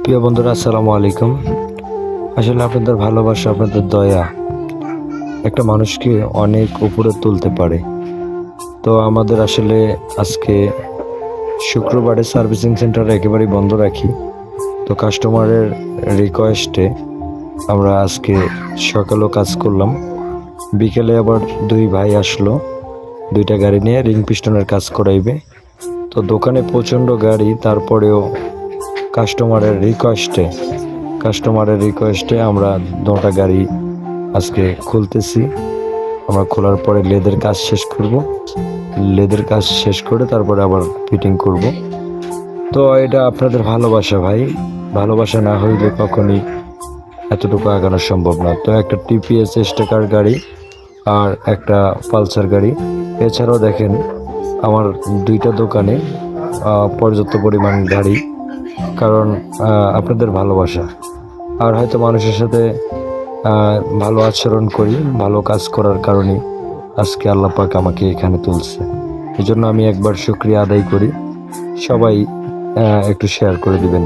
প্রিয় বন্ধুরা, আসসালামু আলাইকুম। আসলে আপনাদের ভালোবাসা, আপনাদের দয়া একটা মানুষকে অনেক উপরে তুলতে পারে। তো আমাদের আসলে আজকে শুক্রবারে সার্ভিসিং সেন্টার একেবারেই বন্ধ রাখি। তো কাস্টমারের রিকোয়েস্টে আমরা আজকে সকালেও কাজ করলাম, বিকেলে আবার দুই ভাই আসলো, দুইটা গাড়ি নিয়ে রিং পিস্টনের কাজ করাইবে। তো দোকানে প্রচণ্ড গাড়ি, তারপরেও কাস্টমারের রিকোয়েস্টে আমরা দুটা গাড়ি আজকে খুলতেছি। আমরা খোলার পরে লেদের কাজ শেষ করে তারপরে আবার ফিটিং করব। তো এটা আপনাদের ভালোবাসা ভাই, ভালোবাসা না হইলে কখনই এতটুকু আগানো সম্ভব না। তো একটা টিপিএস স্টেকার গাড়ি আর একটা পালসার গাড়ি, এছাড়াও দেখেন আমার দুইটা দোকানে পর্যাপ্ত পরিমাণ গাড়ি, কারণ আপনাদের ভালোবাসা। আর হয়তো মানুষের সাথে ভালো আচরণ করি, ভালো কাজ করার কারণে আজকে আল্লাহ পাক আমাকে এখানে তুলছে। এই জন্য আমি একবার শুকরিয়া আদায় করি। সবাই একটু শেয়ার করে দিবেন।